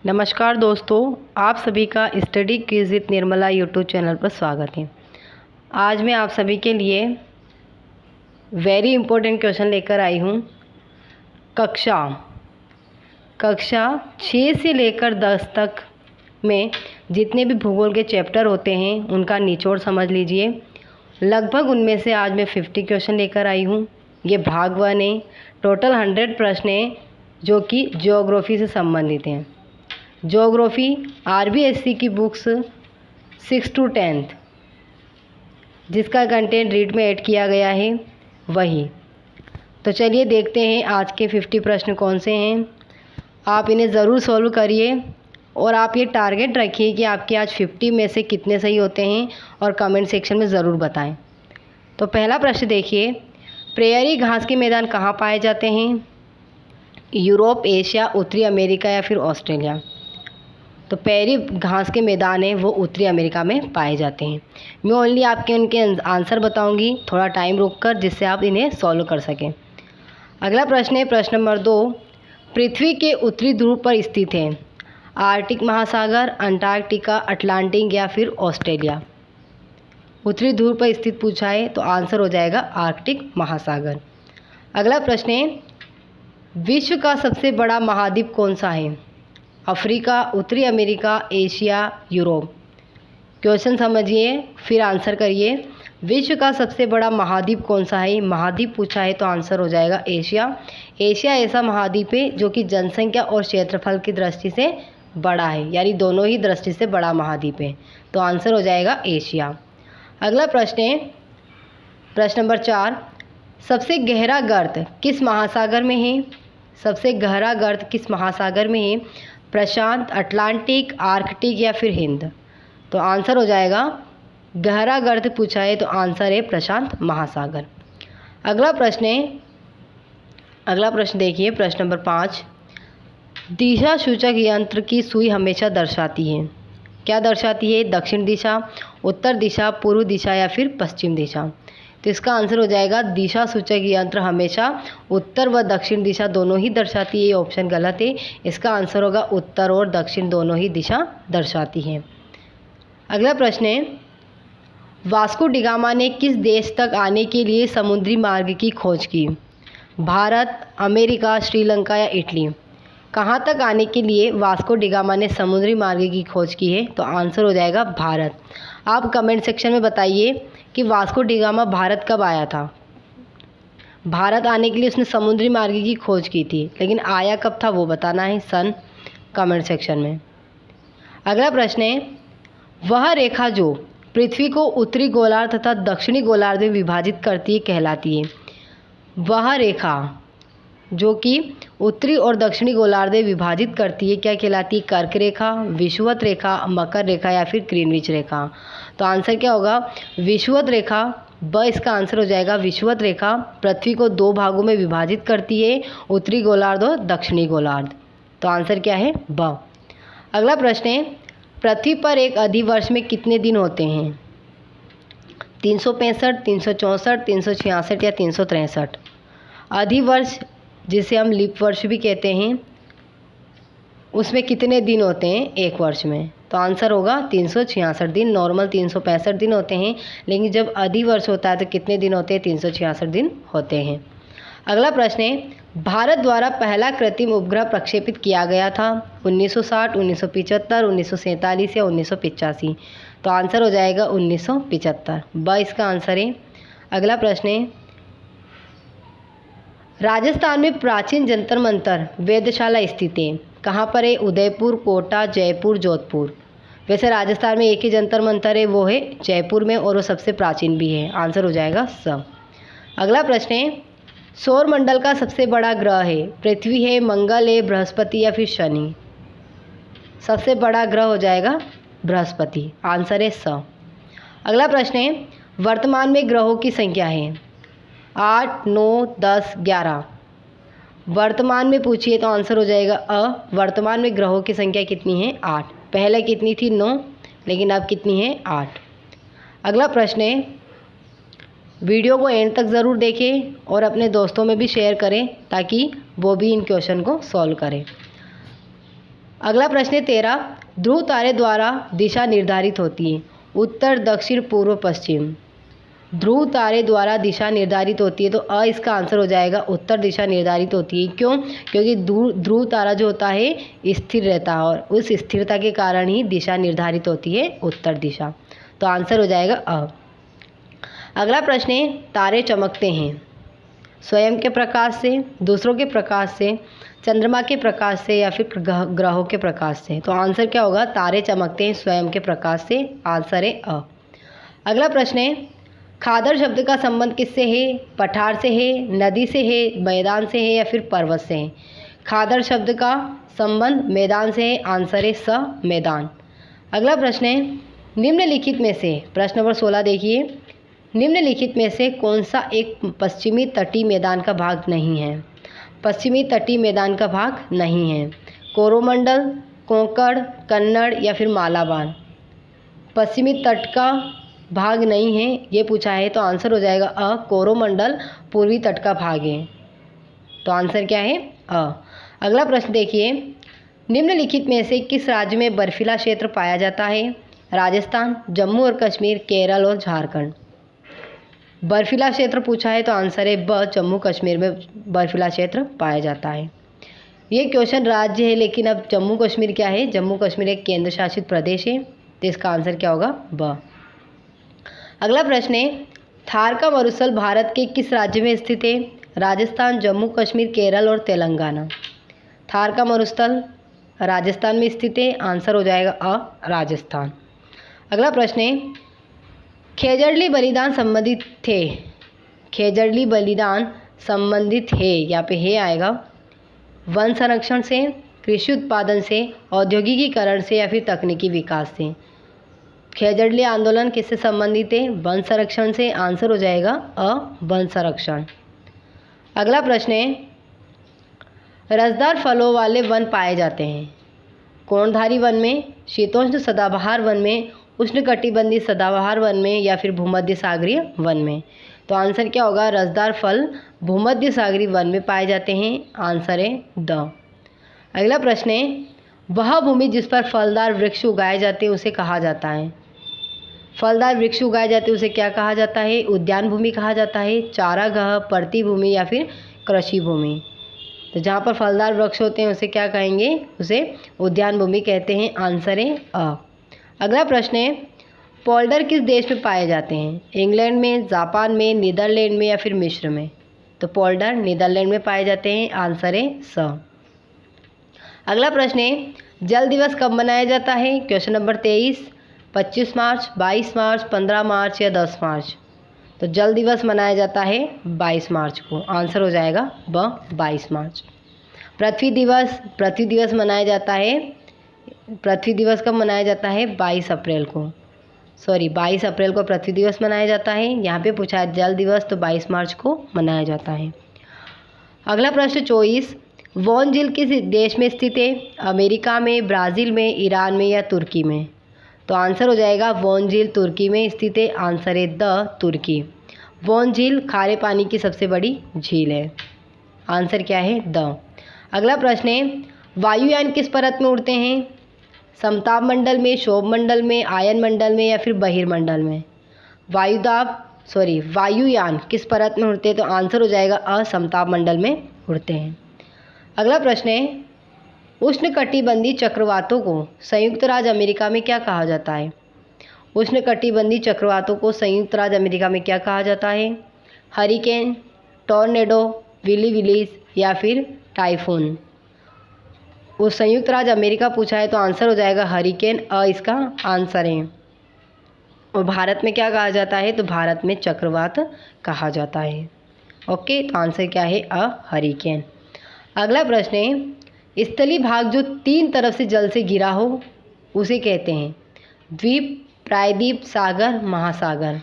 नमस्कार दोस्तों, आप सभी का study quiz with Nirmala YouTube channel पर स्वागत है। आज मैं आप सभी के लिए वेरी इंपॉर्टेंट क्वेश्चन लेकर आई हूँ। कक्षा 6 से लेकर 10 तक में जितने भी भूगोल के चैप्टर होते हैं उनका निचोड़ समझ लीजिए। लगभग उनमें से आज मैं 50 क्वेश्चन लेकर आई हूँ। ये भाग 1 है। टोटल 100 प्रश्न हैं जो कि ज्योग्राफी से संबंधित हैं। ज्योग्राफी आरबीएससी की बुक्स 6 to 10 जिसका कंटेंट रीड में ऐड किया गया है वही। तो चलिए देखते हैं आज के 50 प्रश्न कौन से हैं। आप इन्हें ज़रूर सॉल्व करिए और आप ये टारगेट रखिए कि आपके आज 50 में से कितने सही होते हैं और कमेंट सेक्शन में ज़रूर बताएं। तो पहला प्रश्न देखिए, प्रेयरी घास के मैदान कहाँ पाए जाते हैं? यूरोप, एशिया, उत्तरी अमेरिका या फिर ऑस्ट्रेलिया? तो प्रेयरी घास के मैदान हैं वो उत्तरी अमेरिका में पाए जाते हैं। मैं ओनली आपके उनके आंसर बताऊंगी थोड़ा टाइम रोककर, जिससे आप इन्हें सॉल्व कर सकें। अगला प्रश्न है प्रश्न नंबर 2, पृथ्वी के उत्तरी ध्रुव पर स्थित है? आर्कटिक महासागर, अंटार्कटिका, अटलांटिक या फिर ऑस्ट्रेलिया? उत्तरी ध्रुव पर स्थित पूछा है तो आंसर हो जाएगा आर्कटिक महासागर। अगला प्रश्न है, विश्व का सबसे बड़ा महाद्वीप कौन सा है? अफ्रीका, उत्तरी अमेरिका, एशिया, यूरोप? क्वेश्चन समझिए फिर आंसर करिए। विश्व का सबसे बड़ा महाद्वीप कौन सा है? महाद्वीप पूछा है तो आंसर हो जाएगा एशिया। एशिया ऐसा महाद्वीप है जो कि जनसंख्या और क्षेत्रफल की दृष्टि से बड़ा है, यानी दोनों ही दृष्टि से बड़ा महाद्वीप है, तो आंसर हो जाएगा एशिया। अगला प्रश्न है प्रश्न नंबर 4, सबसे गहरा गर्त किस महासागर में है? सबसे गहरा गर्त किस महासागर में है? प्रशांत, अटलांटिक, आर्कटिक या फिर हिंद? तो आंसर हो जाएगा, गहरा गर्त पूछा है तो आंसर है प्रशांत महासागर। अगला प्रश्न देखिए प्रश्न नंबर 5, दिशा सूचक यंत्र की सुई हमेशा दर्शाती है? क्या दर्शाती है? दक्षिण दिशा, उत्तर दिशा, पूर्व दिशा या फिर पश्चिम दिशा? तो इसका आंसर हो जाएगा, दिशा सूचक यंत्र हमेशा उत्तर व दक्षिण दिशा दोनों ही दर्शाती है। ये ऑप्शन गलत है। इसका आंसर होगा उत्तर और दक्षिण दोनों ही दिशा दर्शाती हैं। अगला प्रश्न है, वास्को डी गामा ने किस देश तक आने के लिए समुद्री मार्ग की खोज की? भारत, अमेरिका, श्रीलंका या इटली? कहाँ तक आने के लिए वास्को डी गामा ने समुद्री मार्ग की खोज की है? तो आंसर हो जाएगा भारत। आप कमेंट सेक्शन में बताइए कि वास्को डी गामा भारत कब आया था। भारत आने के लिए उसने समुद्री मार्ग की खोज की थी, लेकिन आया कब था वो बताना है, सन, कमेंट सेक्शन में। अगला प्रश्न है, वह रेखा जो पृथ्वी को उत्तरी गोलार्ध तथा दक्षिणी गोलार्ध में विभाजित करती है कहलाती है? वह रेखा जो कि उत्तरी और दक्षिणी गोलार्ध में विभाजित करती है क्या कहलाती है? कर्क रेखा, विषुवत रेखा, मकर रेखा या फिर ग्रीनविच रेखा? तो आंसर क्या होगा? विषुवत रेखा। ब इसका आंसर हो जाएगा। विषुवत रेखा पृथ्वी को 2 भागों में विभाजित करती है, उत्तरी गोलार्ध और दक्षिणी गोलार्ध। तो आंसर क्या है? ब। अगला प्रश्न है, पृथ्वी पर एक अधिवर्ष में कितने दिन होते हैं? 365, 364, 366 या 363? अधिवर्ष जिसे हम लीप वर्ष भी कहते हैं, उसमें कितने दिन होते हैं एक वर्ष में? तो आंसर होगा 366 दिन। नॉर्मल 365 दिन होते हैं, लेकिन जब अधिवर्ष होता है तो कितने दिन होते हैं? 366 दिन होते हैं। अगला प्रश्न है, भारत द्वारा पहला कृत्रिम उपग्रह प्रक्षेपित किया गया था 1960, 1975, 1947 या 1985? तो आंसर हो जाएगा 1975। ब इसका आंसर है। अगला प्रश्न है, राजस्थान में प्राचीन जंतर मंतर वेधशाला स्थित है? कहाँ पर है? उदयपुर, कोटा, जयपुर, जोधपुर? वैसे राजस्थान में एक ही जंतर मंतर है, वो है जयपुर में, और वो सबसे प्राचीन भी है। आंसर हो जाएगा स। अगला प्रश्न है, सौर मंडल का सबसे बड़ा ग्रह है? पृथ्वी है, मंगल है, बृहस्पति या फिर शनि? सबसे बड़ा ग्रह हो जाएगा बृहस्पति। आंसर है स। अगला प्रश्न है, वर्तमान में ग्रहों की संख्या है? 8, 9, 10, 11? वर्तमान में पूछिए तो आंसर हो जाएगा अ। वर्तमान में ग्रहों की संख्या कितनी है? 8। पहले कितनी थी? 9, लेकिन अब कितनी है? 8। अगला प्रश्न है, वीडियो को एंड तक ज़रूर देखें और अपने दोस्तों में भी शेयर करें ताकि वो भी इन क्वेश्चन को सॉल्व करें। अगला प्रश्न है 13, ध्रुव तारे द्वारा दिशा निर्धारित होती है, उत्तर, दक्षिण, पूर्व, पश्चिम। ध्रुव तारे द्वारा दिशा निर्धारित होती है तो अ इसका आंसर हो जाएगा, उत्तर दिशा निर्धारित होती है। क्यों? क्योंकि ध्रुव तारा जो होता है स्थिर रहता है और उस स्थिरता के कारण ही दिशा निर्धारित होती है उत्तर दिशा। तो आंसर हो जाएगा अ। अगला प्रश्न है, तारे चमकते हैं स्वयं के प्रकाश से, दूसरों के प्रकाश से, चंद्रमा के प्रकाश से या फिर ग्रहों के प्रकाश से। तो आंसर क्या होगा? तारे चमकते हैं स्वयं के प्रकाश से। आंसर है अ। अगला प्रश्न है, खादर शब्द का संबंध किससे है? पठार से है, नदी से है, मैदान से है या फिर पर्वत से है? खादर शब्द का संबंध मैदान से है। आंसर है स, मैदान। अगला प्रश्न है, निम्नलिखित में से, प्रश्न नंबर 16 देखिए, निम्नलिखित में से कौन सा एक पश्चिमी तटीय मैदान का भाग नहीं है? पश्चिमी तटीय मैदान का भाग नहीं है। कोरोमंडल, कोंकण, कन्नड़ या फिर मालाबार। पश्चिमी तट का भाग नहीं है ये पूछा है, तो आंसर हो जाएगा अ, कोरोमंडल पूर्वी तट का भाग है। तो आंसर क्या है? अ। अगला प्रश्न देखिए, निम्नलिखित में से किस राज्य में बर्फीला क्षेत्र पाया जाता है? राजस्थान, जम्मू और कश्मीर, केरल और झारखंड। बर्फीला क्षेत्र पूछा है तो आंसर है ब, जम्मू कश्मीर में बर्फीला क्षेत्र पाया जाता है। ये क्वेश्चन राज्य है, लेकिन अब जम्मू कश्मीर क्या है? जम्मू कश्मीर एक केंद्र शासित प्रदेश है, तो इसका आंसर क्या होगा? ब। अगला प्रश्न है, थार का मरुस्थल भारत के किस राज्य में स्थित है? राजस्थान, जम्मू कश्मीर, केरल और तेलंगाना। थार का मरुस्थल राजस्थान में स्थित है। आंसर हो जाएगा अ, राजस्थान। अगला प्रश्न है, खेजड़ली बलिदान संबंधित थे, खेजड़ली बलिदान संबंधित है, यहाँ पे है आएगा, वन संरक्षण से, कृषि उत्पादन से, औद्योगिकीकरण से या फिर तकनीकी विकास से। खेजड़ली आंदोलन किससे संबंधित है? वन संरक्षण से। आंसर हो जाएगा अ, वन संरक्षण। अगला प्रश्न है, रसदार फलों वाले वन पाए जाते हैं कोणधारी वन में, शीतोष्ण सदाबहार वन में, उष्णकटिबंधीय सदाबहार वन में या फिर भूमध्य सागरीय वन में। तो आंसर क्या होगा? रसदार फल भूमध्य सागरीय वन में पाए जाते हैं। आंसर है द। अगला प्रश्न है, वह भूमि जिस पर फलदार वृक्ष उगाए जाते हैं उसे कहा जाता है? फलदार वृक्ष उगाए जाते हैं उसे क्या कहा जाता है? उद्यान भूमि कहा जाता है, चारागाह, परती भूमि या फिर कृषि भूमि। तो जहाँ पर फलदार वृक्ष होते हैं उसे क्या कहेंगे? उसे उद्यान भूमि कहते हैं। आंसर है अ। अगला प्रश्न है, पोल्डर किस देश में पाए जाते हैं? इंग्लैंड में, जापान में, नीदरलैंड में या फिर मिस्र में। तो पोल्डर नीदरलैंड में पाए जाते हैं। आंसर है स। अगला प्रश्न है, जल दिवस कब मनाया जाता है? क्वेश्चन नंबर 23, 25 मार्च, 22 मार्च, 15 मार्च या 10 मार्च। तो जल दिवस मनाया जाता है 22 मार्च को। आंसर हो जाएगा ब, 22 मार्च। पृथ्वी दिवस मनाया जाता है, पृथ्वी दिवस कब मनाया जाता है? 22 अप्रैल को। 22 अप्रैल को पृथ्वी दिवस मनाया जाता है। यहाँ पे पूछा है जल दिवस, तो 22 मार्च को मनाया जाता है। अगला प्रश्न 24, वॉन झील किस देश में स्थित है? अमेरिका में, ब्राज़ील में, ईरान में या तुर्की में। तो आंसर हो जाएगा वॉन झील तुर्की में स्थित है। आंसर है द, तुर्की। वॉन झील खारे पानी की सबसे बड़ी झील है। आंसर क्या है? द। अगला प्रश्न है, वायुयान किस परत में उड़ते हैं? समताप मंडल में, क्षोभ मंडल में, आयन मंडल में या फिर बहिर्मंडल में। वायुयान किस परत में उड़ते हैं? तो आंसर हो जाएगा अ, समताप मंडल में उड़ते हैं। अगला प्रश्न है, उष्णकटिबंधीय चक्रवातों को संयुक्त राज्य अमेरिका में क्या कहा जाता है? उष्णकटिबंधीय चक्रवातों को संयुक्त राज्य अमेरिका में क्या कहा जाता है? हरिकेन, टॉर्नेडो, विली विलीज या फिर टाइफून। वो संयुक्त राज्य अमेरिका पूछा है तो आंसर हो जाएगा हरिकेन, अ इसका आंसर है। और भारत में क्या कहा जाता है? तो भारत में चक्रवात कहा जाता है। ओके, तो आंसर क्या है? अ, हरिकेन। अगला प्रश्न है, स्थलीय भाग जो 3 तरफ से जल से घिरा हो उसे कहते हैं? द्वीप, प्रायद्वीप, सागर, महासागर।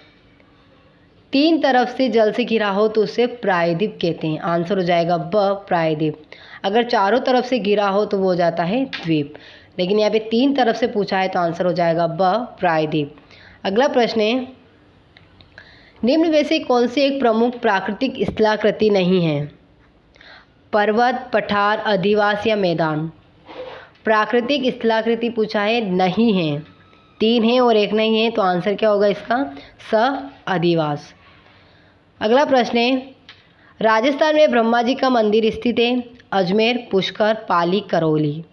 3 तरफ से जल से घिरा हो तो उसे प्रायद्वीप कहते हैं। आंसर हो जाएगा ब, प्रायद्वीप। अगर चारों तरफ से घिरा हो तो वो हो जाता है द्वीप, लेकिन यहाँ पे 3 तरफ से पूछा है तो आंसर हो जाएगा ब, प्रायद्वीप। अगला प्रश्न है, निम्न में से कौन सी एक प्रमुख प्राकृतिक स्थलाकृति नहीं है? पर्वत, पठार, अधिवास या मैदान। प्राकृतिक स्थलाकृति पूछा है, नहीं है, 3 है और 1 नहीं है, तो आंसर क्या होगा इसका? स अधिवास। अगला प्रश्न है, राजस्थान में ब्रह्मा जी का मंदिर स्थित है? अजमेर, पुष्कर, पाली, करौली।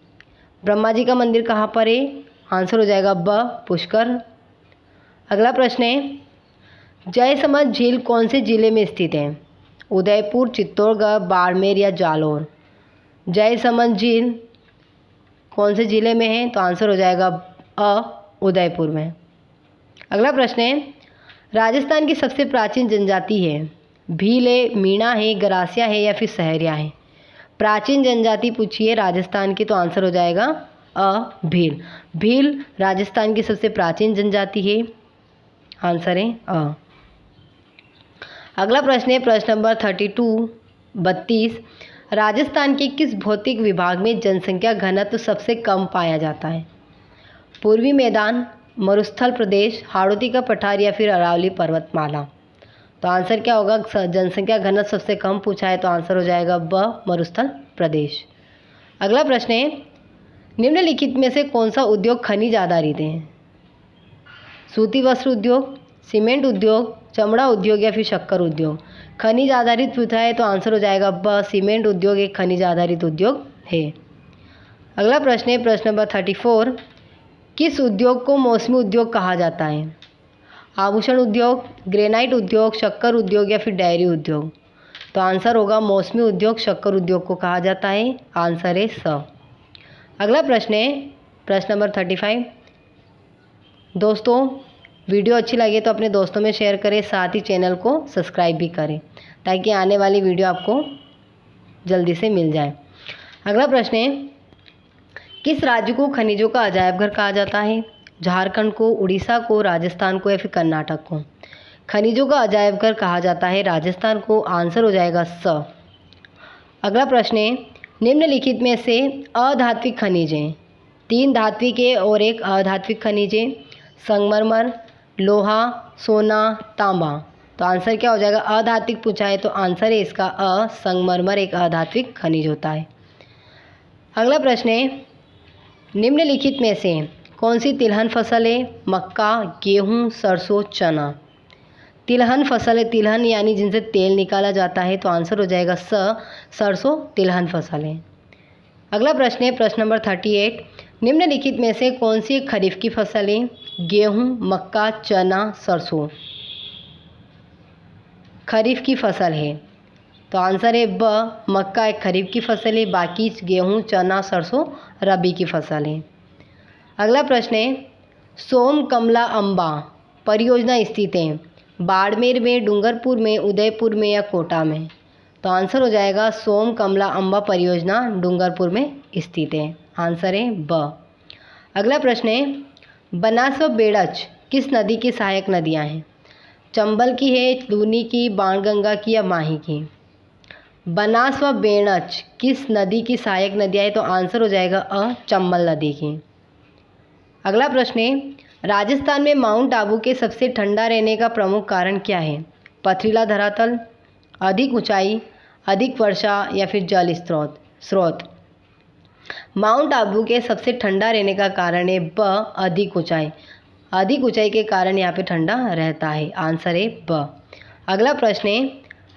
ब्रह्मा जी का मंदिर कहाँ पर है? आंसर हो जाएगा ब पुष्कर। अगला प्रश्न है, जयसमंद झील कौन से जिले में स्थित है? उदयपुर, चित्तौड़गढ़, बाड़मेर या जालौर। जयसमंद झील कौन से जिले में है? तो आंसर हो जाएगा उदयपुर में। अगला प्रश्न है, राजस्थान की सबसे प्राचीन जनजाति है? भील है, मीणा है, गरासिया है या फिर सहरिया है। प्राचीन जनजाति पूछिए राजस्थान की, तो आंसर हो जाएगा भील। भील राजस्थान की सबसे प्राचीन जनजाति है, आंसर है अ। अगला प्रश्न है प्रश्न नंबर 32 राजस्थान के किस भौतिक विभाग में जनसंख्या घनत्व सबसे कम पाया जाता है? पूर्वी मैदान, मरुस्थल प्रदेश, हाड़ौती का पठार या फिर अरावली पर्वतमाला। तो आंसर क्या होगा? जनसंख्या घनत्व सबसे कम पूछा है, तो आंसर हो जाएगा ब मरुस्थल प्रदेश। अगला प्रश्न है, निम्नलिखित में से कौन सा उद्योग खनिज आधारित है? सूती वस्त्र उद्योग, सीमेंट उद्योग, चमड़ा उद्योग या फिर शक्कर उद्योग। खनिज आधारित पूछा है, तो आंसर हो जाएगा ब सीमेंट उद्योग एक खनिज आधारित उद्योग है। अगला प्रश्न है प्रश्न नंबर 34, किस उद्योग को मौसमी उद्योग कहा जाता है? आभूषण उद्योग, ग्रेनाइट उद्योग, शक्कर उद्योग या फिर डेयरी उद्योग। तो आंसर होगा मौसमी उद्योग शक्कर उद्योग को कहा जाता है, आंसर है स। अगला प्रश्न है प्रश्न नंबर 35। दोस्तों वीडियो अच्छी लगे तो अपने दोस्तों में शेयर करें, साथ ही चैनल को सब्सक्राइब भी करें ताकि आने वाली वीडियो आपको जल्दी से मिल जाए। अगला प्रश्न है, किस राज्य को खनिजों का अजायब घर कहा जाता है? झारखंड को, उड़ीसा को, राजस्थान को या फिर कर्नाटक को। खनिजों का अजायब घर कहा जाता है राजस्थान को, आंसर हो जाएगा स। अगला प्रश्न है, निम्नलिखित में से अधात्विक खनिज हैं? 3 धात्विक है और 1 अधात्विक खनिज है। संगमरमर, लोहा, सोना, तांबा। तो आंसर क्या हो जाएगा? अधात्विक पूछा है, तो आंसर है इसका अ संगमरमर एक अधात्विक खनिज होता है। अगला प्रश्न है, निम्नलिखित में से कौन सी तिलहन फसल है? मक्का, गेहूं, सरसों, चना। तिलहन फसल है, तिलहन यानी जिनसे तेल निकाला जाता है, तो आंसर हो जाएगा स सरसों तिलहन फसल है। अगला प्रश्न है प्रश्न नंबर 38, निम्नलिखित में से कौन सी एक खरीफ की फसल है? गेहूं, मक्का, चना, सरसों। खरीफ की फसल है, तो आंसर है ब मक्का एक खरीफ की फसल है, बाकी गेहूं, चना, सरसों रबी की फसल है। अगला प्रश्न है, सोम कमला अम्बा परियोजना स्थित है? बाड़मेर में, डूंगरपुर में, उदयपुर में या कोटा में। तो आंसर हो जाएगा सोम कमला अम्बा परियोजना डूंगरपुर में स्थित है, आंसर है ब। अगला प्रश्न है, बनास व बेड़च किस नदी की सहायक नदियां हैं? चंबल की है, लूनी की, बाणगंगा की या माही की। बनास व बेड़च किस नदी की सहायक नदियां हैं? तो आंसर हो जाएगा अ चंबल नदी की। अगला प्रश्न है, राजस्थान में माउंट आबू के सबसे ठंडा रहने का प्रमुख कारण क्या है? पथरीला धरातल, अधिक ऊंचाई, अधिक वर्षा या फिर जल स्रोत। माउंट आबू के सबसे ठंडा रहने का कारण है ब अधिक ऊंचाई। अधिक ऊंचाई के कारण यहाँ पे ठंडा रहता है, आंसर है ब। अगला प्रश्न है,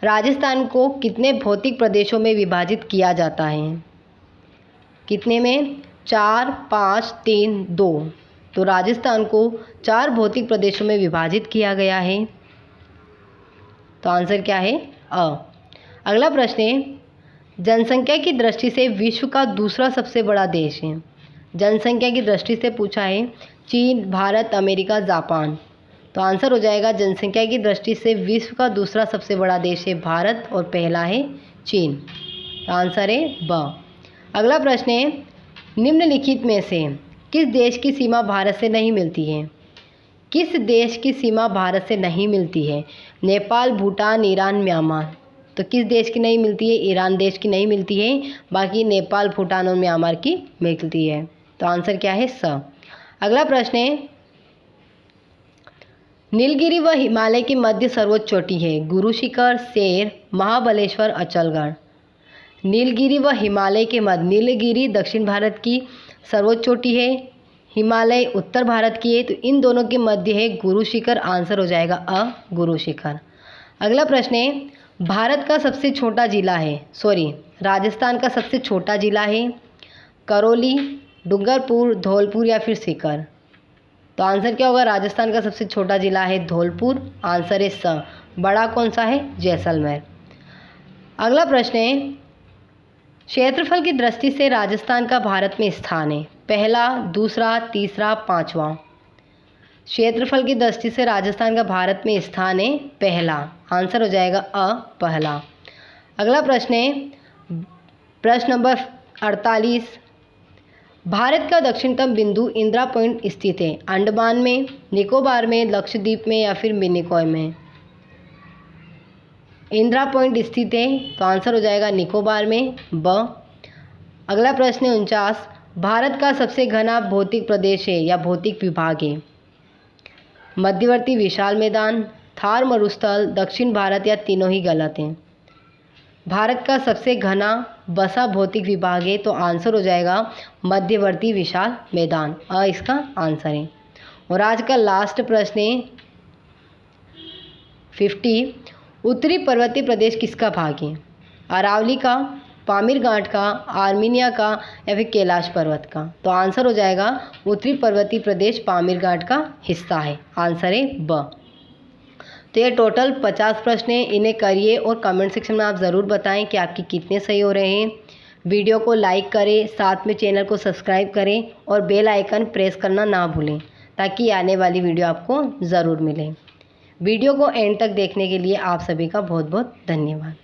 राजस्थान को कितने भौतिक प्रदेशों में विभाजित किया जाता है? कितने में? 4, 5, 3, 2। तो राजस्थान को 4 भौतिक प्रदेशों में विभाजित किया गया है, तो आंसर क्या है? अ। अगला प्रश्न है, जनसंख्या की दृष्टि से विश्व का दूसरा सबसे बड़ा देश है? जनसंख्या की दृष्टि से पूछा है, चीन, भारत, अमेरिका, जापान। तो आंसर हो जाएगा जनसंख्या की दृष्टि से विश्व का दूसरा सबसे बड़ा देश है भारत और पहला है चीन, तो आंसर है ब। अगला प्रश्न है, निम्नलिखित में से किस देश की सीमा भारत से नहीं मिलती है? किस देश की सीमा भारत से नहीं मिलती है? Nepal, Bhutan, Iran, Myanmar. तो किस देश की नहीं मिलती है? ईरान देश की नहीं मिलती है, बाकी नेपाल, भूटान और म्यांमार की मिलती है, तो आंसर क्या है? स। अगला प्रश्न है, नीलगिरी व हिमालय की मध्य सर्वोच्च चोटी है? गुरु शिखर, शेर, महाबलेश्वर, अचलगढ़। नीलगिरी व हिमालय के मध्य, नीलगिरी दक्षिण भारत की सर्वोच्च चोटी है, हिमालय उत्तर भारत की है, तो इन दोनों के मध्य है गुरु शिखर। आंसर हो जाएगा अ गुरु शिखर। अगला प्रश्न है, भारत का सबसे छोटा जिला है, राजस्थान का सबसे छोटा जिला है करौली, डूंगरपुर, धौलपुर या फिर सीकर। तो आंसर क्या होगा? राजस्थान का सबसे छोटा जिला है धौलपुर। आंसर है स। बड़ा कौन सा है? जैसलमेर। अगला प्रश्न है, क्षेत्रफल की दृष्टि से राजस्थान का भारत में स्थान है, पहला, दूसरा, तीसरा, पांचवा। क्षेत्रफल की दृष्टि से राजस्थान का भारत में स्थान है पहला। आंसर हो जाएगा अ पहला। अगला प्रश्न है, प्रश्न नंबर 48, भारत का दक्षिणतम बिंदु इंदिरा पॉइंट स्थित है, अंडमान में, निकोबार में, लक्षद्वीप में या फिर मिनिकॉय में। इंदिरा पॉइंट स्थित है, तो आंसर हो जाएगा निकोबार में, ब। अगला प्रश्न है 49, भारत का सबसे घना भौतिक प्रदेश है या भौतिक विभाग है, मध्यवर्ती विशाल मैदान, थार मरुस्थल, दक्षिण भारत या तीनों ही गलत हैं। भारत का सबसे घना बसा भौतिक विभाग है, तो आंसर हो जाएगा मध्यवर्ती विशाल मैदान, अ इसका आंसर है। और आज का लास्ट प्रश्न है 50, उत्तरी पर्वतीय प्रदेश किसका भाग है, अरावली का, पामीर घाट का, आर्मीनिया का या फिर कैलाश पर्वत का। तो आंसर हो जाएगा उत्तरी पर्वतीय प्रदेश पामीर घाट का हिस्सा है। आंसर है ब। तो ये टोटल 50 प्रश्न हैं, इन्हें करिए और कमेंट सेक्शन में आप ज़रूर बताएं कि आपके कितने सही हो रहे हैं। वीडियो को लाइक करें, साथ में चैनल को सब्सक्राइब करें और बेल आइकन प्रेस करना ना भूलें ताकि आने वाली वीडियो आपको ज़रूर मिले। वीडियो को एंड तक देखने के लिए आप सभी का बहुत बहुत धन्यवाद।